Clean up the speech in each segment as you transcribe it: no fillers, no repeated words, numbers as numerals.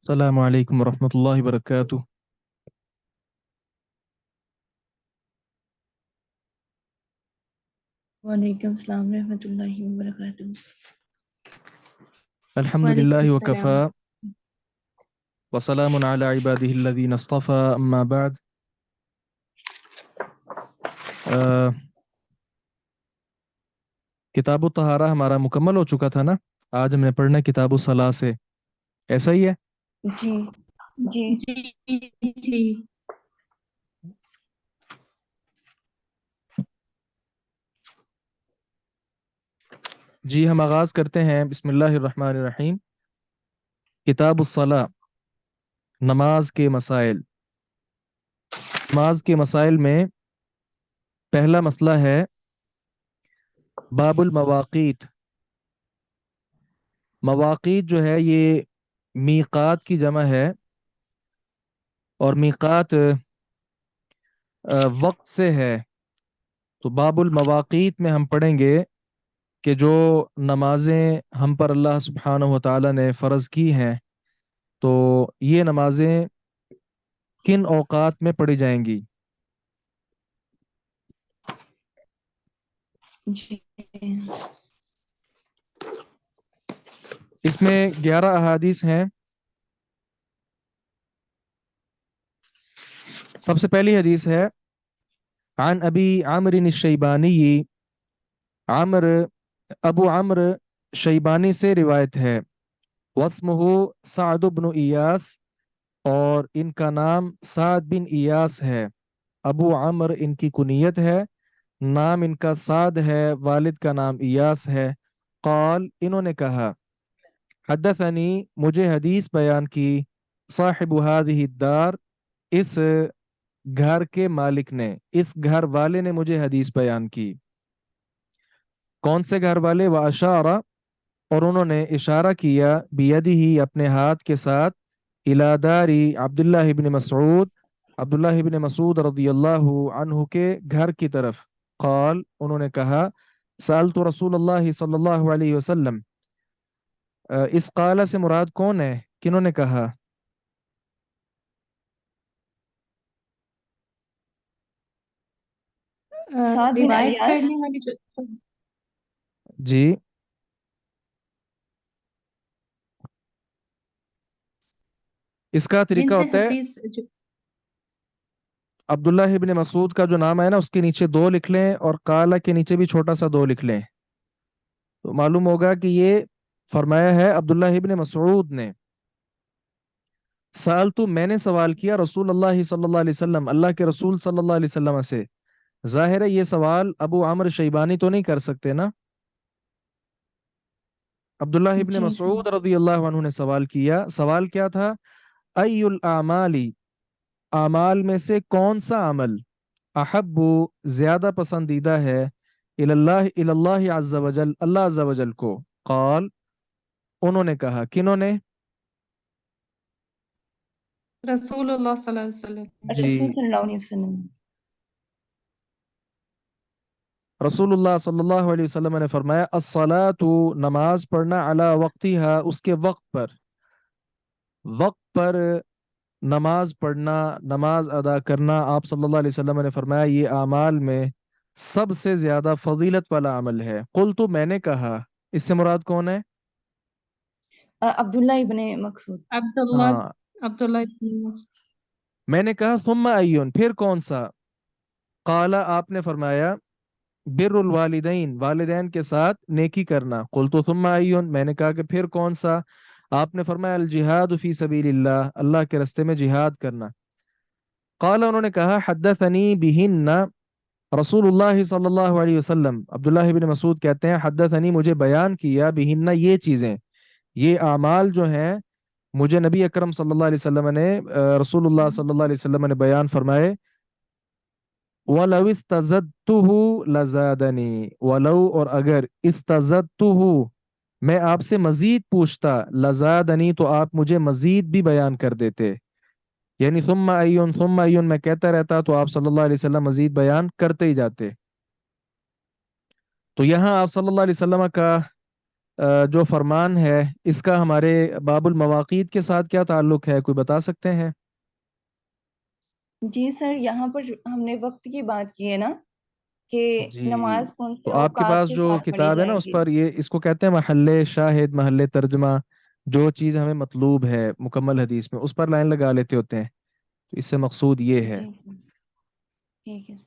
السلام علیکم ورحمۃ اللہ وبرکاتہ۔ وعلیکم السلام ورحمۃ اللہ وبرکاتہ۔ الحمد وعلیکم للہ السلام۔ وکفا وسلام علی عبادہ الذین اصطفى اما بعد۔ کتاب الطہارہ ہمارا مکمل ہو چکا تھا نا؟ آج ہم نے پڑھنا ہے کتاب الصلاۃ سے، ایسا ہی ہے؟ جی جی جی جی ہم آغاز کرتے ہیں، بسم اللہ الرحمن الرحیم۔ کتاب الصلاۃ، نماز کے مسائل۔ نماز کے مسائل میں پہلا مسئلہ ہے باب المواقیت۔ مواقیت جو ہے یہ میقات کی جمع ہے، اور میقات وقت سے ہے۔ تو باب المواقیت میں ہم پڑھیں گے کہ جو نمازیں ہم پر اللہ سبحانہ و تعالی نے فرض کی ہیں، تو یہ نمازیں کن اوقات میں پڑھی جائیں گی۔ جی اس میں 11 احادیث ہیں۔ سب سے پہلی حدیث ہے عن ابی عامر الشیبانی، ابو عمرو شیبانی سے روایت ہے، واسمہ سعد بن ایاس، اور ان کا نام سعد بن ایاس ہے۔ ابو عمرو ان کی کنیت ہے، نام ان کا سعد ہے، والد کا نام ایاس ہے۔ قال، انہوں نے کہا، حدثنی، مجھے حدیث بیان کی، صاحب هذه الدار، اس گھر کے مالک نے، اس گھر والے نے مجھے حدیث بیان کی۔ کون سے گھر والے؟ واشارہ، اور انہوں نے اشارہ کیا، بیدی ہی، اپنے ہاتھ کے ساتھ، الی داری عبداللہ ابن مسعود، عبداللہ ابن مسعود رضی اللہ عنہ کے گھر کی طرف۔ قال، انہوں نے کہا، سألت رسول اللہ صلی اللہ علیہ وسلم۔ اس قالہ سے مراد کون ہے؟ کنہوں نے کہا؟ سعد بن روایت ایاس۔ کرنے والی جی، اس کا جن طریقہ سے ہوتا ہے، حدیث عبداللہ ابن مسعود کا جو نام ہے نا، اس کے نیچے 2 لکھ لیں، اور قالہ کے نیچے بھی چھوٹا سا 2 لکھ لیں، تو معلوم ہوگا کہ یہ فرمایا ہے عبداللہ ابن مسعود نے۔ سألتو، میں نے سوال کیا، رسول اللہ صلی اللہ علیہ وسلم، اللہ کے رسول صلی اللہ علیہ وسلم سے۔ ظاہر ہے یہ سوال ابو عمرو شیبانی تو نہیں کر سکتے نا؟ عبداللہ ابن جی مسعود رضی اللہ عنہ نے سوال کیا۔ سوال کیا تھا؟ ای الاعمالی، اعمال میں سے کون سا عمل، احب، زیادہ پسندیدہ ہے، اللہ عز وجل، اللہ عز وجل کو۔ قال، انہوں نے کہا، کنہوں نے؟ رسول اللہ صلی اللہ علیہ وسلم۔ جی، رسول صلی اللہ علیہ وسلم۔ رسول اللہ صلی اللہ علیہ وسلم نے فرمایا، الصلاۃ، نماز پڑھنا، علی وقتہا، اس کے وقت پر، وقت پر نماز پڑھنا، نماز ادا کرنا، آپ صلی اللہ علیہ وسلم نے فرمایا یہ اعمال میں سب سے زیادہ فضیلت والا عمل ہے۔ قلت، میں نے کہا، اس سے مراد کون ہے؟ عبداللہ ابن مسعود۔ عبداللہ ہاں، عبداللہ ابن مسعود۔ میں نے کہا ثم ایون، پھر کون سا؟ قال، آپ نے فرمایا، بر الوالدین، والدین کے ساتھ نیکی کرنا۔ قلت ثم ایون، میں نے کہا کہ پھر کون سا؟ آپ نے فرمایا الجہاد فی سبیل اللہ، اللہ کے راستے میں جہاد کرنا۔ قال، انہوں نے کہا، حدثنی بہن رسول اللہ صلی اللہ علیہ وسلم، عبداللہ ابن مسعود کہتے ہیں، حدثنی، مجھے بیان کیا، بہن، یہ چیزیں، یہ اعمال جو ہیں، مجھے نبی اکرم صلی اللہ علیہ وسلم نے، رسول اللہ صلی اللہ علیہ وسلم نے بیان فرمائے، وَلَوْ اسْتَزَدْتُهُ لَزَادَنِي، ولو، اور اگر، اسْتَزَدْتُهُ، میں آپ سے مزید پوچھتا، لَزَادَنِي، تو آپ مجھے مزید بھی بیان کر دیتے، یعنی ثم ایون میں کہتا رہتا تو آپ صلی اللہ علیہ وسلم مزید بیان کرتے ہی جاتے۔ تو یہاں آپ صلی اللہ علیہ وسلم کا جو فرمان ہے اس کا ہمارے باب المواقیت کے ساتھ کیا تعلق ہے، کوئی بتا سکتے ہیں؟ جی سر، یہاں پر ہم نے وقت کی بات کی ہے نا کہ جی، نماز کون تو سے آپ کے اوقات پاس کے جو ساتھ پڑھی کتاب ہے نا جائے اس گی؟ پر یہ اس کو کہتے ہیں محل شاہد، محل ترجمہ، جو چیز ہمیں مطلوب ہے مکمل حدیث میں اس پر لائن لگا لیتے ہوتے ہیں، تو اس سے مقصود یہ ہے۔ جی ٹھیک ہے سر۔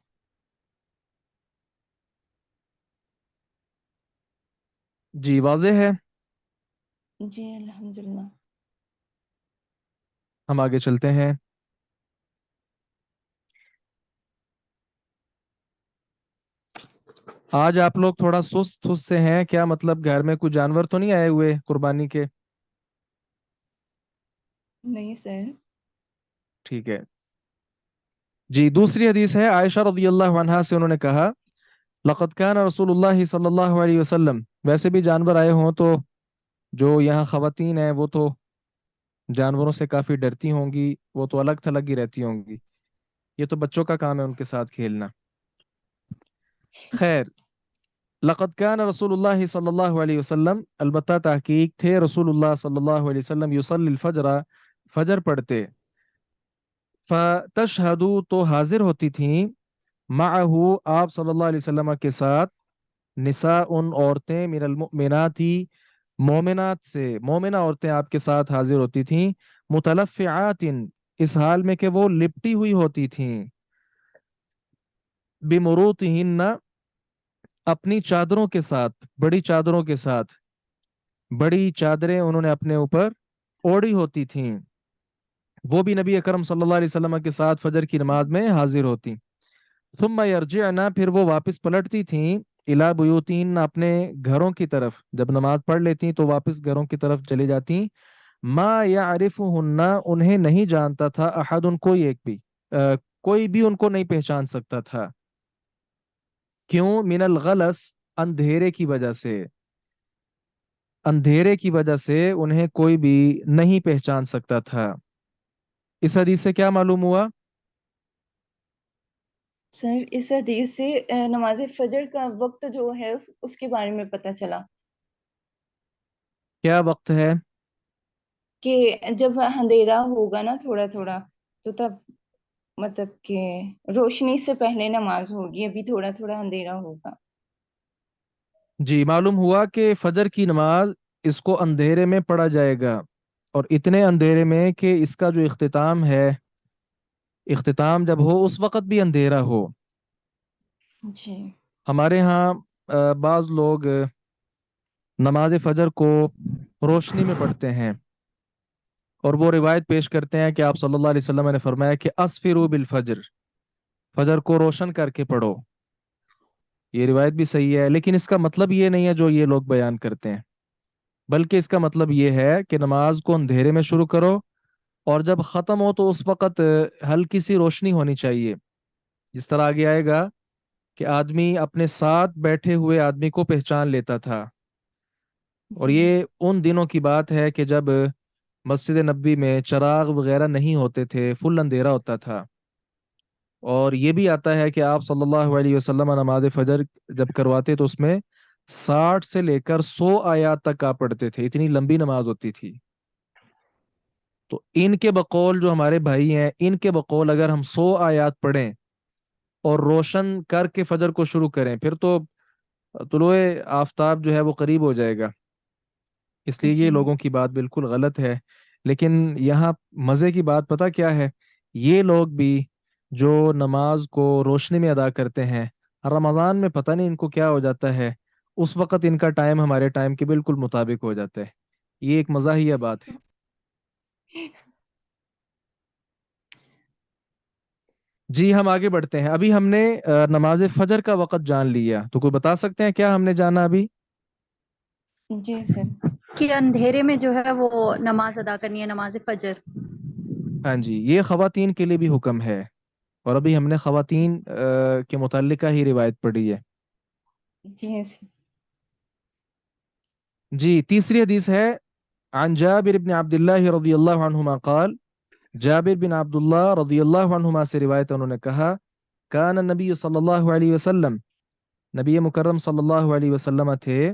جی واضح ہے، جی الحمدللہ۔ ہم آگے چلتے ہیں۔ آج آپ لوگ تھوڑا سست سست سے ہیں، کیا مطلب گھر میں کوئی جانور تو نہیں آئے ہوئے قربانی کے؟ نہیں سر۔ ٹھیک ہے جی، دوسری حدیث ہے عائشہ رضی اللہ عنہا سے، انہوں نے کہا لقد كان رسول اللہ صلی اللہ علیہ وسلم، ویسے بھی جانور آئے ہوں تو جو یہاں خواتین ہیں وہ تو جانوروں سے کافی ڈرتی ہوں گی، وہ تو الگ تھلگ ہی رہتی ہوں گی، یہ تو بچوں کا کام ہے ان کے ساتھ کھیلنا۔ خیر، لقد كان رسول اللہ صلی اللہ علیہ وسلم، البتہ تحقیق تھے رسول اللہ صلی اللہ علیہ وسلم، یصلی الفجر، فجر پڑھتے، فتشہدو تو حاضر ہوتی تھیں، معہو آپ صلی اللہ علیہ وسلم کے ساتھ، نساء ان عورتیں، من المؤمنات مومنات سے، مومنہ عورتیں آپ کے ساتھ حاضر ہوتی تھیں، متلفعات اس حال میں کہ وہ لپٹی ہوئی ہوتی تھیں، بمروطہن اپنی چادروں کے ساتھ، بڑی چادروں کے ساتھ، بڑی چادریں انہوں نے اپنے اوپر اوڑی ہوتی تھیں، وہ بھی نبی اکرم صلی اللہ علیہ وسلم کے ساتھ فجر کی نماز میں حاضر ہوتی۔ ثم یرجعنا، پھر وہ واپس پلٹتی تھیں، الی بیوتہن اپنے گھروں کی طرف، جب نماز پڑھ لیتی تو واپس گھروں کی طرف چلی جاتی، ما یعرفہن انہیں نہیں جانتا تھا، احد ان کوئی ایک بھی، کوئی بھی ان کو نہیں پہچان سکتا تھا، کیوں؟ من الغلس اندھیرے کی وجہ سے، اندھیرے کی وجہ سے انہیں کوئی بھی نہیں پہچان سکتا تھا۔ اس حدیث سے کیا معلوم ہوا؟ سر اس حدیث سے نماز فجر کا وقت جو ہے اس کے بارے میں پتہ چلا کیا وقت ہے؟ کہ جب اندھیرا ہوگا نا تھوڑا تھوڑا، تو تب مطلب کہ روشنی سے پہلے نماز ہوگی، ابھی تھوڑا تھوڑا اندھیرا ہوگا۔ جی، معلوم ہوا کہ فجر کی نماز اس کو اندھیرے میں پڑھا جائے گا، اور اتنے اندھیرے میں کہ اس کا جو اختتام ہے، اختتام جب ہو اس وقت بھی اندھیرا ہو۔ جی ہمارے ہاں بعض لوگ نماز فجر کو روشنی میں پڑھتے ہیں، اور وہ روایت پیش کرتے ہیں کہ آپ صلی اللہ علیہ وسلم نے فرمایا کہ اسفروا بالفجر، فجر کو روشن کر کے پڑھو۔ یہ روایت بھی صحیح ہے، لیکن اس کا مطلب یہ نہیں ہے جو یہ لوگ بیان کرتے ہیں، بلکہ اس کا مطلب یہ ہے کہ نماز کو اندھیرے میں شروع کرو، اور جب ختم ہو تو اس وقت ہلکی سی روشنی ہونی چاہیے، جس طرح آگے آئے گا کہ آدمی اپنے ساتھ بیٹھے ہوئے آدمی کو پہچان لیتا تھا، اور جی یہ ان دنوں کی بات ہے کہ جب مسجد نبوی میں چراغ وغیرہ نہیں ہوتے تھے، فل اندھیرا ہوتا تھا۔ اور یہ بھی آتا ہے کہ آپ صلی اللہ علیہ وسلم نماز فجر جب کرواتے تو اس میں 60 سے لے کر 100 آیات تک آپ پڑھتے تھے، اتنی لمبی نماز ہوتی تھی۔ تو ان کے بقول جو ہمارے بھائی ہیں، ان کے بقول اگر ہم 100 آیات پڑھیں اور روشن کر کے فجر کو شروع کریں، پھر تو طلوع آفتاب جو ہے وہ قریب ہو جائے گا، اس لیے یہ جی لوگوں کی بات بالکل غلط ہے۔ لیکن یہاں مزے کی بات پتہ کیا ہے؟ یہ لوگ بھی جو نماز کو روشنی میں ادا کرتے ہیں، رمضان میں پتہ نہیں ان کو کیا ہو جاتا ہے، اس وقت ان کا ٹائم ہمارے ٹائم کے بالکل مطابق ہو جاتا ہے، یہ ایک مزاحیہ بات ہے۔ جی ہم آگے بڑھتے ہیں، ابھی ہم نے نماز فجر کا وقت جان لیا، تو کوئی بتا سکتے ہیں کیا ہم نے جانا ابھی؟ جی سر۔ کہ اندھیرے میں جو ہے وہ نماز ادا کرنی ہے، نماز فجر۔ ہاں جی، یہ خواتین کے لیے بھی حکم ہے، اور ابھی ہم نے خواتین کے متعلقہ ہی روایت پڑھی ہے۔ جی سر۔ جی تیسری حدیث ہے عن جابر بن عبد اللہ رضی اللہ عنہما قال، جابر بن عبداللہ رضی اللہ عنہما سے روایت، انہوں نے کہا کان النبی صلی اللہ علیہ وسلم، نبی مکرم صلی اللہ علیہ وسلم تھے،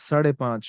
5:30।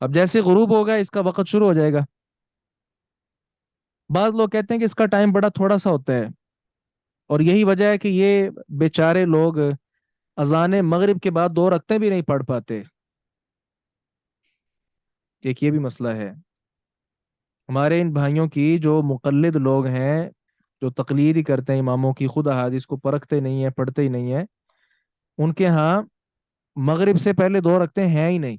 اب جیسے غروب ہوگا اس کا وقت شروع ہو جائے گا. بعض لوگ کہتے ہیں کہ اس کا ٹائم بڑا تھوڑا سا ہوتا ہے، اور یہی وجہ ہے کہ یہ بیچارے لوگ اذان مغرب کے بعد 2 رکعتیں بھی نہیں پڑھ پاتے. ایک یہ بھی مسئلہ ہے. ہمارے ان بھائیوں کی جو مقلد لوگ ہیں، جو تقلید ہی کرتے ہیں اماموں کی، خود احادیث کو پرکھتے نہیں ہیں، پڑھتے ہی نہیں ہیں، ان کے ہاں مغرب سے پہلے 2 رکعتیں ہیں ہی نہیں.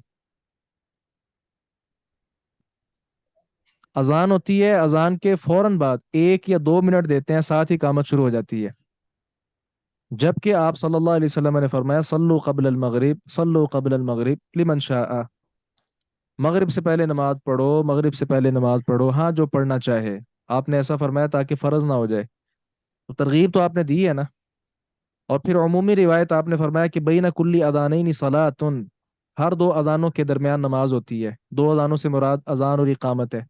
اذان ہوتی ہے، اذان کے فوراً بعد 1 یا 2 منٹ دیتے ہیں، ساتھ ہی اقامت شروع ہو جاتی ہے. جبکہ آپ صلی اللہ علیہ وسلم نے فرمایا صلو قبل المغرب، صلو قبل المغرب لمن شاء. مغرب سے پہلے نماز پڑھو، مغرب سے پہلے نماز پڑھو، ہاں جو پڑھنا چاہے. آپ نے ایسا فرمایا تاکہ فرض نہ ہو جائے. تو ترغیب تو آپ نے دی ہے نا. اور پھر عمومی روایت آپ نے فرمایا کہ بین کلی اذانین صلاتن، ہر 2 اذانوں کے درمیان نماز ہوتی ہے. 2 اذانوں سے مراد اذان اور اقامت ہے.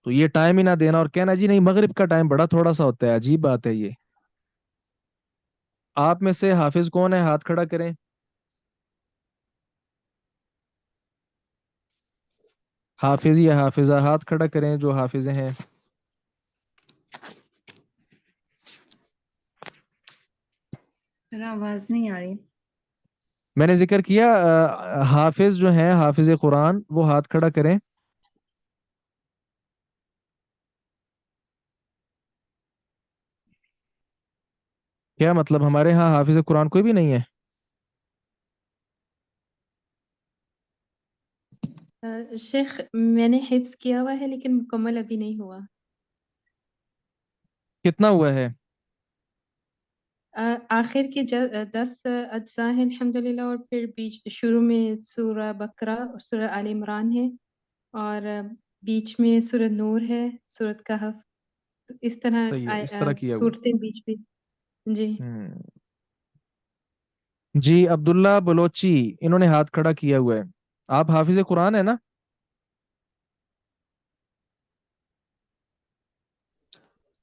تو یہ ٹائم ہی نہ دینا اور کہنا جی نہیں مغرب کا ٹائم بڑا تھوڑا سا ہوتا ہے، عجیب بات ہے یہ. آپ میں سے حافظ کون ہے؟ ہاتھ کھڑا کریں. حافظ یا حافظہ ہاتھ کھڑا کریں جو حافظ ہیں. میرا آواز نہیں آ رہی. میں نے ذکر کیا حافظ جو ہیں، حافظ قرآن، وہ ہاتھ کھڑا کریں. کیا مطلب ہمارے ہاں حافظ قرآن کوئی بھی نہیں ہے؟ شیخ میں نے حفظ کیا ہوا ہے لیکن مکمل ابھی نہیں ہوا. کتنا ہوا ہے؟ آخر کے 10 اجزاء ہیں الحمدللہ، اور پھر بیچ شروع میں سورہ بقرہ اور سورہ آل عمران ہے، اور بیچ میں سورہ نور ہے، سورہ کہف. تو اس طرح صحیح ہے، اس طرح کیا ہوا ہے. صورتیں بیچ میں. جی. جی عبداللہ بلوچی، انہوں نے ہاتھ کھڑا کیا ہوا ہے. آپ حافظ قرآن ہے نا؟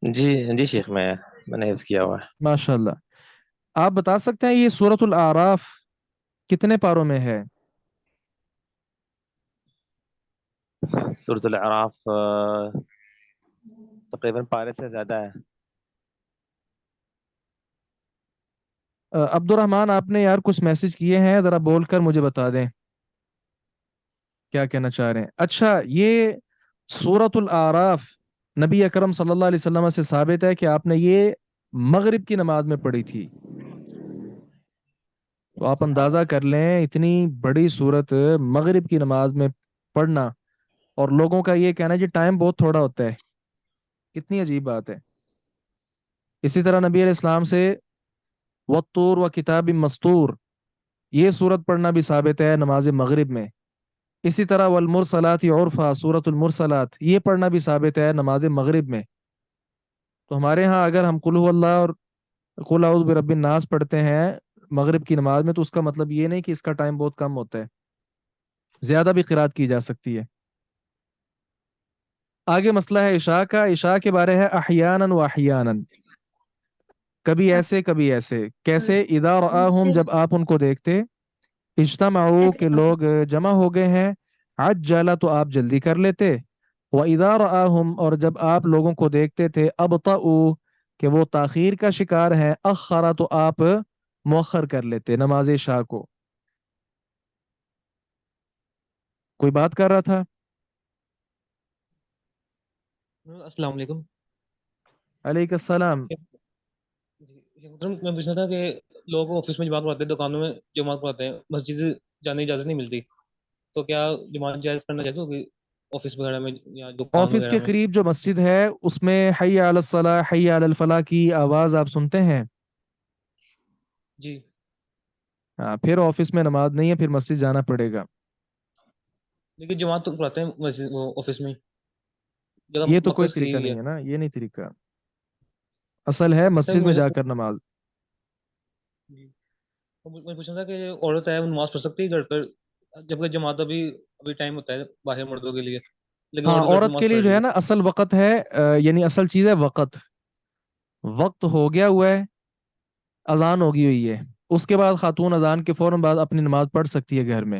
جی جی شیخ، میں نے حفظ کیا ہوا ماشاء اللہ. آپ بتا سکتے ہیں یہ سورۃ الاعراف کتنے پاروں میں ہے؟ ہے. سورۃ الاعراف تقریباً پارے سے زیادہ ہے. عبد الرحمن، آپ نے یار کچھ میسج کیے ہیں، ذرا بول کر مجھے بتا دیں کیا کہنا چاہ رہے ہیں. اچھا، یہ سورۃ الاعراف نبی اکرم صلی اللہ علیہ وسلم سے ثابت ہے کہ آپ نے یہ مغرب کی نماز میں پڑھی تھی. تو آپ اندازہ کر لیں اتنی بڑی صورت مغرب کی نماز میں پڑھنا، اور لوگوں کا یہ کہنا ہے جی ٹائم بہت تھوڑا ہوتا ہے. کتنی عجیب بات ہے. اسی طرح نبی علیہ السلام سے والطور و کتاب مستور، یہ صورت پڑھنا بھی ثابت ہے نماز مغرب میں. اسی طرح والمرسلات عرفا، سورۃ المرسلات، یہ پڑھنا بھی ثابت ہے نماز مغرب میں. تو ہمارے ہاں اگر ہم قل هو اللہ اور قل اعوذ برب الناس پڑھتے ہیں مغرب کی نماز میں، تو اس کا مطلب یہ نہیں کہ اس کا ٹائم بہت کم ہوتا ہے، زیادہ بھی قرات کی جا سکتی ہے. آگے مسئلہ ہے عشاء کا. عشاء کے بارے ہے احیانا و احیانا، کبھی ایسے کبھی ایسے. کیسے؟ اذا رآہم، جب آپ ان کو دیکھتے، اجتمعوا کے لوگ جمع ہو گئے ہیں، عجل تو آپ جلدی کر لیتے، وَإِذَا رَآهُمْ اور جب آپ لوگوں کو دیکھتے تھے، ابطأوا کہ وہ تاخیر کا شکار ہیں، اخرا تو آپ مؤخر کر لیتے نماز عشاء کو. کوئی بات کر رہا تھا؟ السلام علیکم. علیکم السلام. میں پوچھنا تھا کہ لوگ آفس میں جماعت پڑھاتے ہیں، دکانوں میں جماعت پڑھاتے ہیں، مسجد جانے کی اجازت نہیں ملتی، تو کیا جماعت جائز کرنا جائز ہوگی آفس وغیرہ میں یا دکان آفس وغیرہ کے میں؟ قریب جو مسجد ہے اس میں حی علی الصلاح، حی علی الفلاح کی آواز آپ سنتے ہیں؟ جی. ہاں، پھر آفس میں نماز نہیں ہے، پھر مسجد جانا پڑے گا. لیکن جماعت تو پڑھاتے ہیں مسجد وہ آفس میں، جگہ یہ تو کوئی مقدس کی طریقہ ہوئی ہے. نہیں ہے نا، یہ نہیں طریقہ. اصل ہے ایسا مسجد بھی میں مجھے جا کر نماز. جی. میں پوچھنا تھا کہ عورت ہے وہ نماز پڑھ سکتی ہے گھر پر، جبکہ جماعت ابھی ٹائم ہوتا ہے باہر مردوں کے لیے، لیکن ہاں، عورت گھر پہ عورت کے نماز لیے پڑھ جو رہی ہے ہے؟ نا اصل وقت ہے، یعنی اصل چیز ہے وقت. وقت ہو گیا ہوا ہے، اذان ہوگی ہوئی ہے، اس کے بعد خاتون اذان کے فوراً بعد اپنی نماز پڑھ سکتی ہے گھر میں.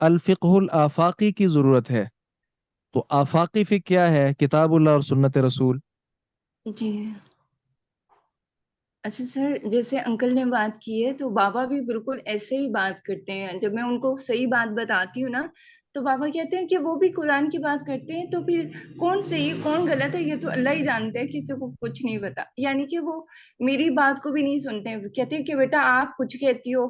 الفقہ الآفاقی کی ضرورت ہے. تو آفاقی فقہ کیا ہے؟ کتاب اللہ اور سنت رسول. جی اچھا سر، جیسے انکل نے بات کی ہے تو بابا بھی بالکل ایسے ہی بات کرتے ہیں. جب میں ان کو صحیح بات بتاتی ہوں نا تو بابا کہتے ہیں کہ وہ بھی قرآن کی بات کرتے ہیں، تو پھر کون صحیح کون غلط ہے یہ تو اللہ ہی جانتا ہے، کسی کو کچھ نہیں پتا. یعنی کہ وہ میری بات کو بھی نہیں سنتے ہیں، کہتے ہیں کہ بیٹا آپ کچھ کہتی ہو،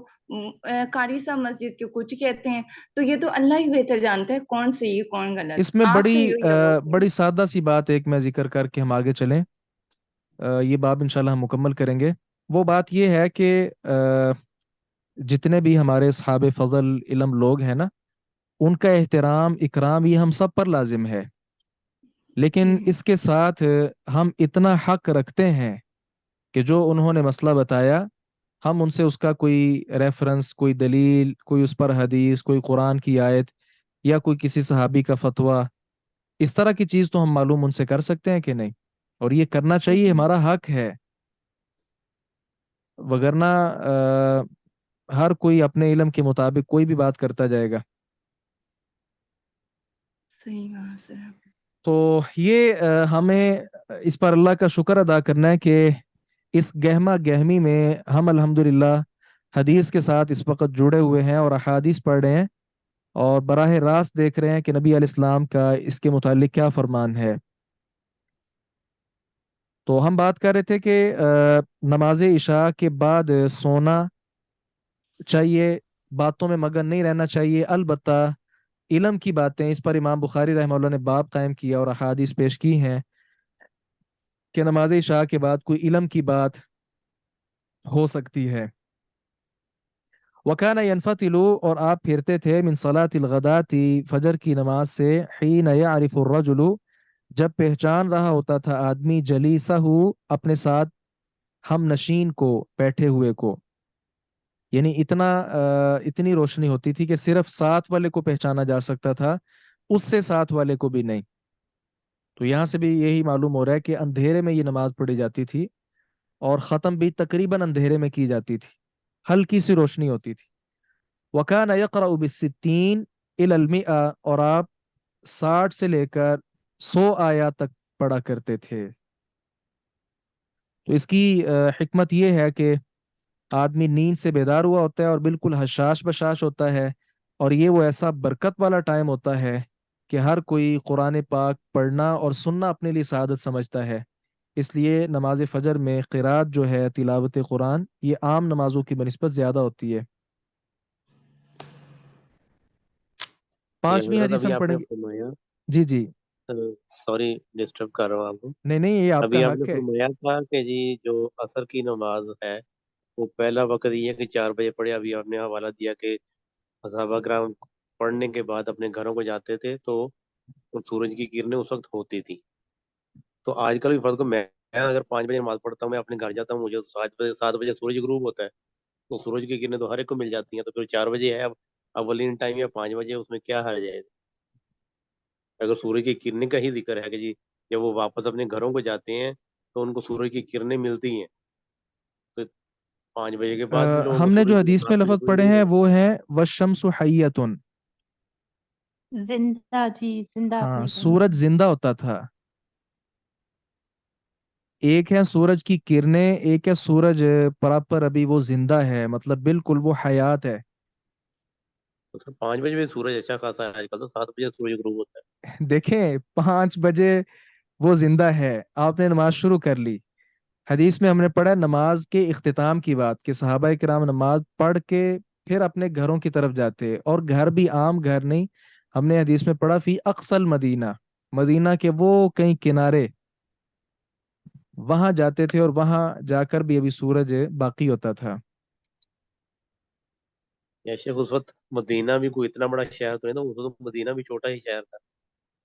قاری صاحب مسجد کے کچھ کہتے ہیں، تو یہ تو اللہ ہی بہتر جانتا ہے کون صحیح کون غلط. اس میں آپ صحیح ہو یا وہ صحیح. بڑی سادہ سی بات ایک میں ذکر کر کے ہم آگے چلیں. یہ باب انشاءاللہ ہم مکمل کریں گے. وہ بات یہ ہے کہ جتنے بھی ہمارے صحاب فضل علم لوگ ہیں نا، ان کا احترام اکرام یہ ہم سب پر لازم ہے. لیکن جی اس کے ساتھ ہم اتنا حق رکھتے ہیں کہ جو انہوں نے مسئلہ بتایا ہم ان سے اس کا کوئی ریفرنس، کوئی دلیل، کوئی اس پر حدیث، کوئی قرآن کی آیت یا کوئی کسی صحابی کا فتویٰ، اس طرح کی چیز تو ہم معلوم ان سے کر سکتے ہیں کہ نہیں، اور یہ کرنا چاہیے، جی ہمارا حق ہے. وگرنہ ہر کوئی اپنے علم کے مطابق کوئی بھی بات کرتا جائے گا. صحیح کہا سر. تو یہ ہمیں اس پر اللہ کا شکر ادا کرنا ہے کہ اس گہما گہمی میں ہم الحمدللہ حدیث کے ساتھ اس وقت جڑے ہوئے ہیں اور احادیث پڑھ رہے ہیں اور براہ راست دیکھ رہے ہیں کہ نبی علیہ السلام کا اس کے متعلق کیا فرمان ہے. تو ہم بات کر رہے تھے کہ نماز عشاء کے بعد سونا چاہیے، باتوں میں مگن نہیں رہنا چاہیے. البتہ علم کی باتیں، اس پر امام بخاری رحمہ اللہ نے باب قائم کیا اور احادیث پیش کی ہیں کہ نماز عشاء کے بعد کوئی علم کی بات ہو سکتی ہے. وکانہ ينفتل، اور آپ پھرتے تھے، من صلاۃ الغداۃ، فجر کی نماز سے، حین یعرف الرجل، جب پہچان رہا ہوتا تھا آدمی، جلیسہ، اپنے ساتھ ہم نشین کو، بیٹھے ہوئے کو. یعنی اتنی روشنی ہوتی تھی کہ صرف ساتھ والے کو پہچانا جا سکتا تھا، اس سے ساتھ والے کو بھی نہیں. تو یہاں سے بھی یہی معلوم ہو رہا ہے کہ اندھیرے میں یہ نماز پڑھی جاتی تھی اور ختم بھی تقریباً اندھیرے میں کی جاتی تھی، ہلکی سی روشنی ہوتی تھی. وکان یقرأ بالستین الی المئہ، اور آپ 60 سے لے کر 100 آیات تک پڑھا کرتے تھے. تو اس کی حکمت یہ ہے کہ آدمی نیند سے بیدار ہوا ہوتا ہے اور بالکل حشاش بشاش ہوتا ہے، اور یہ وہ ایسا برکت والا ٹائم ہوتا ہے کہ ہر کوئی قرآن پاک پڑھنا اور سننا اپنے لیے سعادت سمجھتا ہے. اس لیے نماز فجر میں قرات جو ہے، تلاوت قرآن، یہ عام نمازوں کی بنسبت زیادہ ہوتی ہے. یہ 5ویں حضرت حدیث ابھی ہم آپ پڑھیں نے گے. فرمایا، جی جی. سوری ڈسٹرب کر رہا ہوں آپ کو. نہیں نہیں، یہ آپ ابھی کا آپ نے حق ہے. فرمایا تھا کہ جی جو عصر کی نماز ہے وہ پہلا وقت یہ ہے کہ 4 بجے پڑھے. ابھی آپ نے حوالہ دیا کہ صحابہ کرام پڑھنے کے بعد اپنے گھروں کو جاتے تھے تو سورج کی کرنیں اس وقت ہوتی تھی. تو آج کل بھی فرض کو میں اگر 5 بجے نماز پڑھتا ہوں، میں اپنے گھر جاتا ہوں، مجھے 7 بجے سورج غروب ہوتا ہے، تو سورج کی کرنیں تو ہر ایک کو مل جاتی ہیں. تو پھر 4 بجے ہے اب اولین ٹائم یا 5 بجے، اس میں کیا حرج ہے؟ اگر سورج کی کرنیں کا ہی ذکر ہے کہ جی جب وہ واپس اپنے گھروں کو جاتے ہیں تو ان کو سورج کی کرنیں ملتی ہیں، تو 5 بجے کے بعد بھی لوگوں کو ہم نے سورج جو کی حدیث میں 7 بجے لفظ کو بھی پڑھے مل ہیں جائے. وہ ہے والشمس حیۃ. زندہ، جی زندہ آپ ہاں، نے کہا. سورج زندہ ہوتا تھا. ایک ہے سورج کی کرنیں، ایک ہے سورج پراپر ابھی وہ زندہ ہے، مطلب بالکل وہ حیات ہے. تو سر 5 بجے بھی سورج اچھا خاصا ہے، آج کل تو 7 بجے سورج غروب ہوتا ہے. دیکھیں 5 بجے وہ زندہ ہے، آپ نے نماز شروع کر لی. حدیث میں ہم نے پڑھا نماز کے اختتام کی بات کہ صحابہ کرام نماز پڑھ کے پھر اپنے گھروں کی طرف جاتے، اور گھر بھی عام گھر نہیں. ہم نے حدیث میں پڑھا فی اقصى المدینہ، مدینہ کے وہ کہیں کنارے، وہاں جاتے تھے اور وہاں جا کر بھی ابھی سورج باقی ہوتا تھا. یا شیخ اس وقت مدینہ بھی کوئی اتنا بڑا شہر تو نہیں تھا، اس وقت مدینہ بھی چھوٹا ہی شہر تھا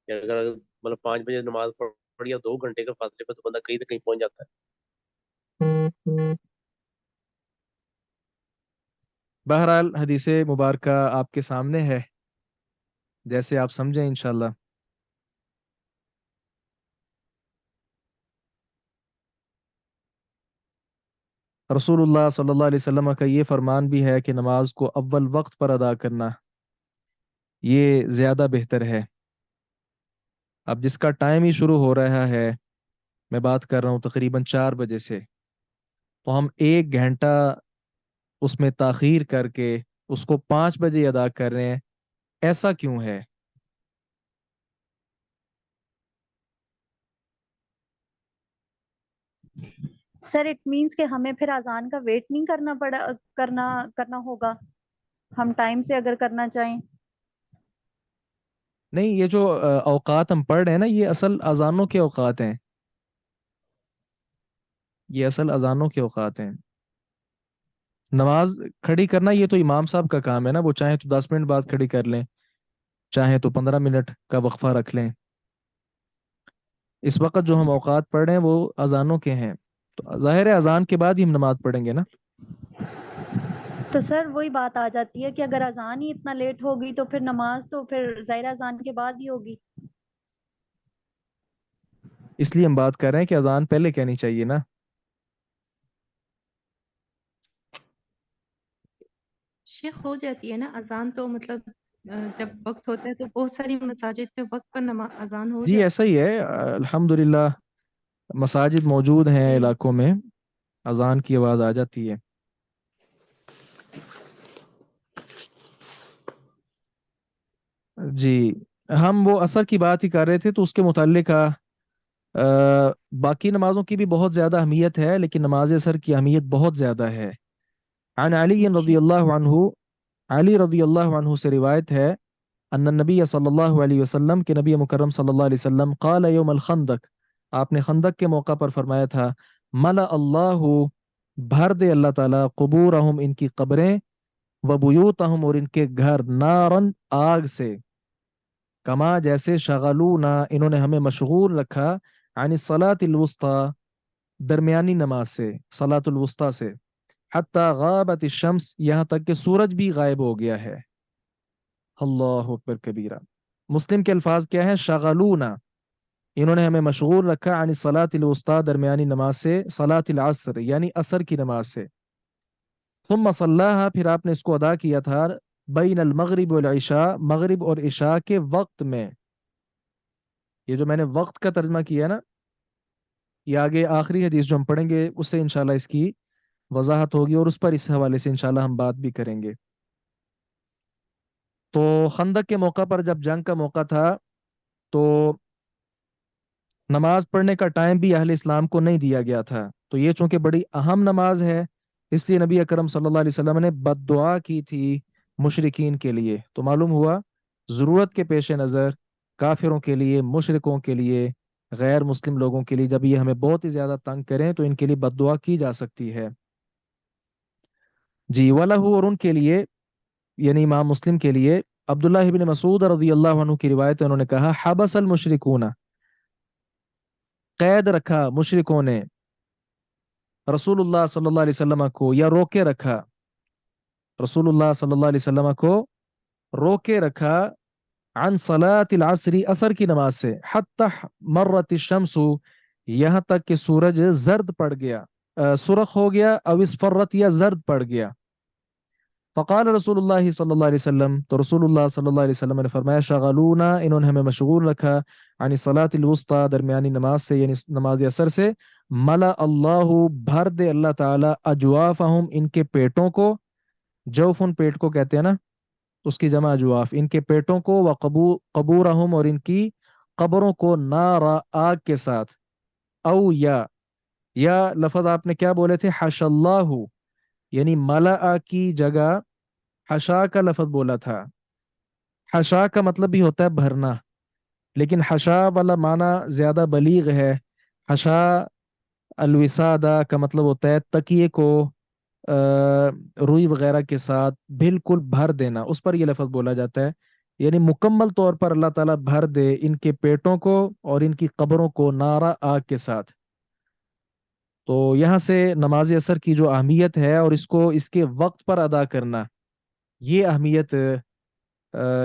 کہ اگر مطلب 5 بجے نماز پڑھی 2 گھنٹے کے فاصلے پہ تو بندہ کہیں نہ کہیں پہنچ جاتا ہے. بہرحال حدیث مبارکہ آپ کے سامنے ہے، جیسے آپ سمجھیں انشاءاللہ. رسول اللہ صلی اللہ علیہ وسلم کا یہ فرمان بھی ہے کہ نماز کو اول وقت پر ادا کرنا. یہ زیادہ بہتر ہے. اب جس کا ٹائم ہی شروع ہو رہا ہے، میں بات کر رہا ہوں تقریباً 4 بجے سے، تو ہم 1 گھنٹہ اس میں تاخیر کر کے اس کو 5 بجے ادا کر رہے ہیں. ایسا کیوں ہے؟ سر اٹ مینس کہ ہمیں پھر اذان کا ویٹ نہیں کرنا ہوگا ہم ٹائم سے اگر کرنا چاہیں. نہیں، یہ جو اوقات ہم پڑھ رہے ہیں نا، یہ اصل اذانوں کے اوقات ہیں. یہ اصل اذانوں کے اوقات ہیں. نماز کھڑی کرنا یہ تو امام صاحب کا کام ہے نا، وہ چاہیں تو 10 منٹ بعد کھڑی کر لیں، چاہیں تو 15 منٹ کا وقفہ رکھ لیں. اس وقت جو ہم اوقات پڑھ رہے ہیں وہ اذانوں کے ہیں، تو ظاہر ہے اذان کے بعد ہی ہم نماز پڑھیں گے نا. تو سر وہی بات آ جاتی ہے کہ اگر اذان ہی اتنا لیٹ ہوگی تو پھر نماز تو پھر ظاہر اذان کے بعد ہی ہوگی. اس لیے ہم بات کر رہے ہیں کہ اذان پہلے کہنی چاہیے نا. شیخ ہو جاتی ہے نا اذان تو مطلب جب وقت ہوتا ہے تو بہت ساری مساجد میں وقت پر اذان ہو جی جاتی ایسا ہی ہے، الحمدللہ مساجد موجود ہیں ہے. علاقوں میں، اذان کی آواز آ جاتی ہے. جی، ہم وہ عصر کی بات ہی کر رہے تھے، تو اس کے متعلق باقی نمازوں کی بھی بہت زیادہ اہمیت ہے، لیکن نماز عصر کی اہمیت بہت زیادہ ہے. عن علی اچھا. رضی اللہ عنہ، علی رضی اللہ عنہ سے روایت ہے، ان النبی صلی اللہ علیہ وسلم کہ نبی مکرم صلی اللہ علیہ وسلم قال یوم الخندق، آپ نے خندق کے موقع پر فرمایا تھا، ملا اللہ، بھر دے اللہ تعالیٰ، قبورہم ان کی قبریں، و بیوتہم اور ان کے گھر، نارن آگ سے، کما جیسے شغلونا انہوں نے ہمیں مشغول رکھا، عن الصلاۃ الوسطی درمیانی نماز سے، صلاۃ الوسطی سے، حتی غابت الشمس یہاں تک کہ سورج بھی غائب ہو گیا ہے. اللہ اکبر کبیرہ. مسلم کے الفاظ کیا ہیں؟ شغلونا انہوں نے ہمیں مشغول رکھا، عن الصلاۃ الوسطی درمیانی نماز سے، صلاۃ العصر یعنی عصر کی نماز سے. ثم صلاها پھر آپ نے اس کو ادا کیا تھا، بین المغرب والعشاء مغرب اور عشاء کے وقت میں. یہ جو میں نے وقت کا ترجمہ کیا نا، یہ آگے آخری حدیث جو ہم پڑھیں گے اس سے انشاءاللہ اس کی وضاحت ہوگی، اور اس پر اس حوالے سے انشاءاللہ ہم بات بھی کریں گے. تو خندق کے موقع پر جب جنگ کا موقع تھا، تو نماز پڑھنے کا ٹائم بھی اہل اسلام کو نہیں دیا گیا تھا. تو یہ چونکہ بڑی اہم نماز ہے، اس لیے نبی اکرم صلی اللہ علیہ وسلم نے بد دعا کی تھی مشرکین کے لیے. تو معلوم ہوا ضرورت کے پیش نظر کافروں کے لیے، مشرکوں کے لیے، غیر مسلم لوگوں کے لیے جب یہ ہمیں بہت ہی زیادہ تنگ کریں تو ان کے لیے بد دعا کی جا سکتی ہے. جی، وَلَهُ اور ان کے لیے یعنی امام مسلم کے لیے، عبداللہ ابن مسعود رضی اللہ عنہ کی روایت ہے، انہوں نے کہا حبس المشرکون، قید رکھا مشرکوں نے رسول اللہ صلی اللہ علیہ وسلم کو، یا روکے رکھا رسول اللہ صلی اللہ علیہ وسلم کو، روکے رکھا، عن صلاۃ العصر عصر کی نماز سے، حتی مرت الشمس یہاں تک کہ سورج زرد پڑ گیا، سرخ ہو گیا، او اسفرت یا زرد پڑ گیا. فقال رسول اللہ صلی اللہ علیہ وسلم تو رسول اللہ صلی اللہ علیہ وسلم نے فرمایا، شغلونا انہوں نے ہمیں مشغول رکھا، عن صلاۃ الوسطی درمیانی نماز سے یعنی نماز عصر سے، ملا اللہ بھر دے اللہ تعالی، اجوافہم ان کے پیٹوں کو، جوفن پیٹ کو کہتے ہیں نا، اس کی جمع اجواف، ان کے پیٹوں کو، و قبورہم اور ان کی قبروں کو، نارا آگ کے ساتھ، او یا لفظ آپ نے کیا بولے تھے؟ حش اللہ، یعنی ملا کی جگہ حشا کا لفظ بولا تھا. حشا کا مطلب بھی ہوتا ہے بھرنا، لیکن حشا والا معنی زیادہ بلیغ ہے. حشا الوسادہ کا مطلب ہوتا ہے تکیے کو روئی وغیرہ کے ساتھ بالکل بھر دینا، اس پر یہ لفظ بولا جاتا ہے. یعنی مکمل طور پر اللہ تعالیٰ بھر دے ان کے پیٹوں کو اور ان کی قبروں کو نارا آگ کے ساتھ. تو یہاں سے نماز عصر کی جو اہمیت ہے اور اس کو اس کے وقت پر ادا کرنا، یہ اہمیت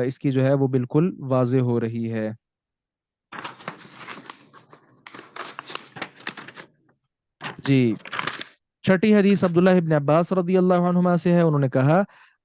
اس کی جو ہے وہ بالکل واضح ہو رہی ہے. جی، چھٹی حدیث عبداللہ ابن عباس رضی اللہ عنہما سے ہے، انہوں نے کہا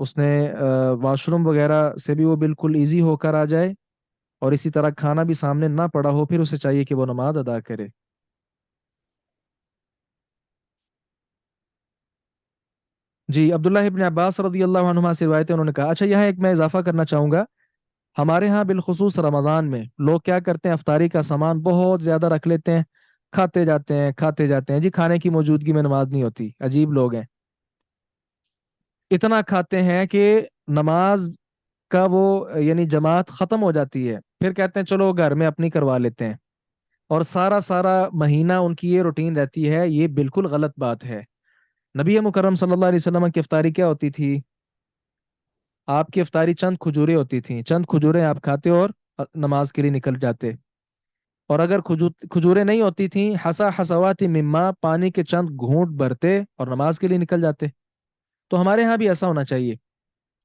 اس نے واش روم وغیرہ سے بھی وہ بالکل ایزی ہو کر آ جائے، اور اسی طرح کھانا بھی سامنے نہ پڑا ہو، پھر اسے چاہیے کہ وہ نماز ادا کرے۔ جی، عبداللہ ابن عباس رضی اللہ عنہما سے روایت ہے، انہوں نے کہا، اچھا یہاں ایک میں اضافہ کرنا چاہوں گا، ہمارے ہاں بالخصوص رمضان میں لوگ کیا کرتے ہیں، افطاری کا سامان بہت زیادہ رکھ لیتے ہیں، کھاتے جاتے ہیں کھاتے جاتے ہیں، جی کھانے کی موجودگی میں نماز نہیں ہوتی، عجیب لوگ ہیں، اتنا کھاتے ہیں کہ نماز کا وہ یعنی جماعت ختم ہو جاتی ہے، پھر کہتے ہیں چلو گھر میں اپنی کروا لیتے ہیں، اور سارا سارا مہینہ ان کی یہ روٹین رہتی ہے، یہ بالکل غلط بات ہے۔ نبی مکرم صلی اللہ علیہ وسلم کی افطاری کیا ہوتی تھی؟ آپ کی افطاری چند کھجوریں ہوتی تھیں، چند کھجوریں آپ کھاتے اور نماز کے لیے نکل جاتے، اور اگر کھجوریں نہیں ہوتی تھیں، حسا حسواتی مما، پانی کے چند گھونٹ بھرتے اور نماز کے لیے نکل جاتے۔ تو ہمارے ہاں بھی ایسا ہونا چاہیے،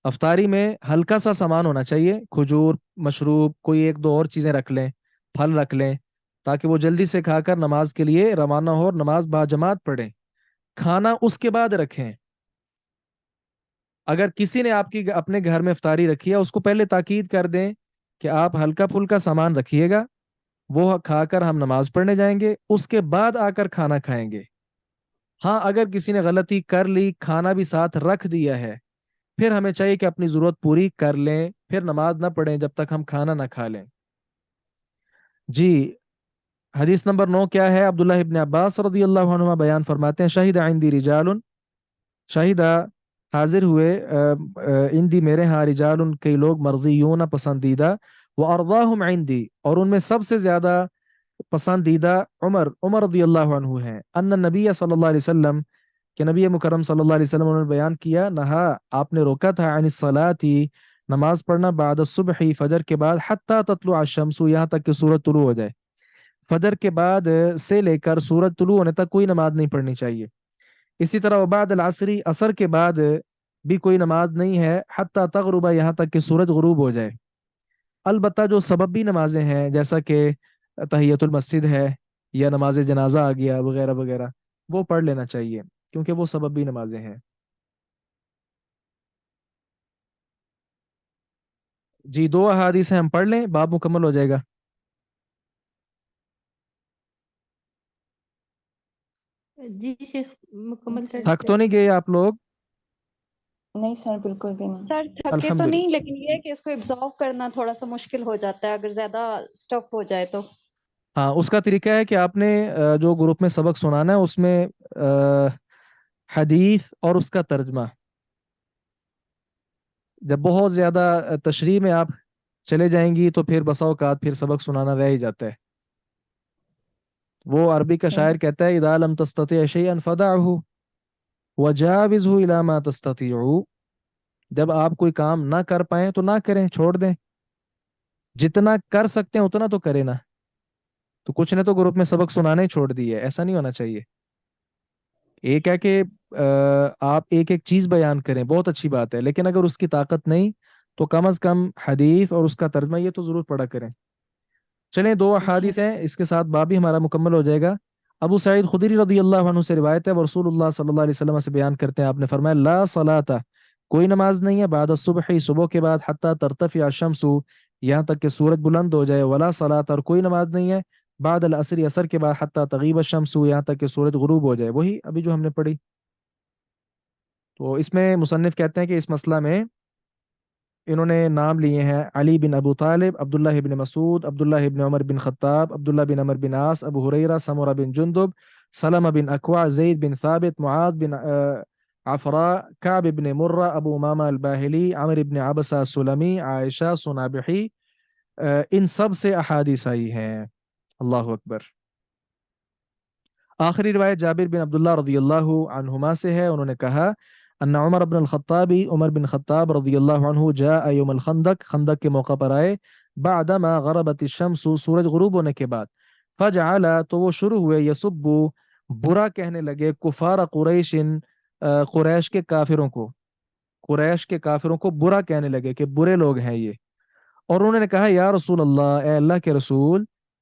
افطاری میں ہلکا سا سامان ہونا چاہیے، کھجور، مشروب، کوئی ایک دو اور چیزیں رکھ لیں، پھل رکھ لیں، تاکہ وہ جلدی سے کھا کر نماز کے لیے روانہ ہو اور نماز باجماعت پڑھیں۔ کھانا اس کے بعد رکھیں۔ اگر کسی نے آپ کی اپنے گھر میں افطاری رکھی ہے، اس کو پہلے تاکید کر دیں کہ آپ ہلکا پھلکا سامان رکھیے گا، وہ کھا کر ہم نماز پڑھنے جائیں گے، اس کے بعد آ کر کھانا کھائیں گے۔ ہاں اگر کسی نے غلطی کر لی، کھانا بھی ساتھ رکھ دیا ہے، پھر ہمیں چاہیے کہ اپنی ضرورت پوری کر لیں، پھر نماز نہ پڑھیں جب تک ہم کھانا نہ کھا لیں۔ جی، حدیث نمبر 9 کیا ہے؟ عبداللہ ابن عباس رضی اللہ عنہما بیان فرماتے ہیں، شہید عندی رجال، شہیدہ حاضر ہوئے عندی میرے ہاں، رجال کئی لوگ، مرضیون پسندیدہ، وہ ارضاہم عندی، اور ان میں سب سے زیادہ پسندیدہ عمر رضی اللہ عنہ ہیں، ان نبی صلی اللہ علیہ وسلم، کہ نبی مکرم صلی اللہ علیہ وسلم انہوں نے بیان کیا، نہا، آپ نے روکا تھا، عن الصلاۃ، نماز پڑھنا، بعد الصبح، فجر کے بعد، حتی تطلع الشمس، یہاں تک کہ سورج طلوع ہو جائے، فجر کے بعد سے لے کر سورج طلوع ہونے تک کوئی نماز نہیں پڑھنی چاہیے۔ اسی طرح وبعد العصری، عصر کے بعد بھی کوئی نماز نہیں ہے، حتی تغرب، یہاں تک کہ سورج غروب ہو جائے۔ البتہ جو سببی نمازیں ہیں، جیسا کہ تحیت المسجد ہے، یا نماز جنازہ آ گیا وغیرہ وغیرہ، وہ پڑھ لینا چاہیے، کیونکہ وہ سببی نمازیں ہیں۔ جی، 2 احادیث ہیں، ہم پڑھ لیں، باب مکمل ہو جائے گا۔ جی شیخ مکمل کر تھک دیتے تو نہیں گئے آپ لوگ؟ نہیں سر، بالکل بھی نہیں۔ سر تھکے تو الحمدللہ۔ نہیں، لیکن یہ ہے کہ اس کو ایبزارو کرنا تھوڑا سا مشکل ہو جاتا ہے اگر زیادہ سٹف ہو جائے تو۔ ہاں، اس کا طریقہ ہے کہ آپ نے جو گروپ میں سبق سنانا ہے، اس میں حدیث اور اس کا ترجمہ، جب بہت زیادہ تشریح میں آپ چلے جائیں گی تو پھر بسا اوقات پھر سبق سنانا رہ ہی جاتا ہے۔ وہ عربی کا شاعر کہتا ہے، اذا لم تستطع شيئا فدعه وجاوزه الى ما تستطيع، جب آپ کوئی کام نہ کر پائیں تو نہ کریں، چھوڑ دیں، جتنا کر سکتے ہیں اتنا تو کریں نا۔ تو کچھ نے تو گروپ میں سبق سنانے ہی چھوڑ دی ہے، ایسا نہیں ہونا چاہیے۔ ایک ہے کہ آپ ایک ایک چیز بیان کریں، بہت اچھی بات ہے، لیکن اگر اس کی طاقت نہیں تو کم از کم حدیث اور اس کا ترجمہ یہ تو ضرور پڑھا کریں۔ چلیں، 2 احادیث ہیں، اس کے ساتھ باب بھی ہمارا مکمل ہو جائے گا۔ ابو سعید خدری رضی اللہ عنہ سے روایت ہے، وہ رسول اللہ صلی اللہ علیہ وسلم سے بیان کرتے ہیں، آپ نے فرمایا، لا صلاۃ، کوئی نماز نہیں ہے، بعد الصبح، صبح کے بعد، حتی ترتفع الشمس، یہاں تک کہ سورج بلند ہو جائے، ولا صلاۃ، اور کوئی نماز نہیں ہے، بعد العصر، عصر کے بعد، حتی تغیب الشمس، یہاں تک کہ سورج غروب ہو جائے، وہی ابھی جو ہم نے پڑھی۔ تو اس میں مصنف کہتے ہیں کہ اس مسئلہ میں انہوں نے نام لیے ہیں علی بن ابو طالب، عبداللہ بن مسعود، عبداللہ بن عمر بن خطاب، عبداللہ بن عمر بن عاص، ابو ہریرہ، سمرہ بن جندب، سلمہ بن اکوع، زید بن ثابت، معاذ بن عفراء، کعب بن مرہ، ابو امامہ الباہلی، عمر بن عبسہ السلمی، عائشہ صنابحی، ان سب سے احادیث آئی ہیں۔ اللہ اکبر۔ آخری روایت جابر بن عبداللہ رضی اللہ عنہما سے ہے، انہوں نے کہا، ان عمر بن الخطاب، عمر بن خطاب رضی اللہ عنہ، جاء یوم الخندق، خندق کے موقع پر آئے، بعدما غربت الشمس، سورج غروب ہونے کے بعد، فجعل، تو وہ شروع ہوئے، یسب، برا کہنے لگے، کفار قریش، قریش کے کافروں کو، قریش کے کافروں کو برا کہنے لگے کہ برے لوگ ہیں یہ، اور انہوں نے کہا، یا رسول اللہ، اے اللہ کے رسول،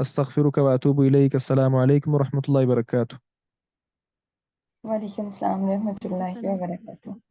استغفرك واتوب اليك. السلام علیکم ورحمۃ اللہ وبرکاتہ. وعلیکم السلام ورحمۃ اللہ السلام وبرکاتہ.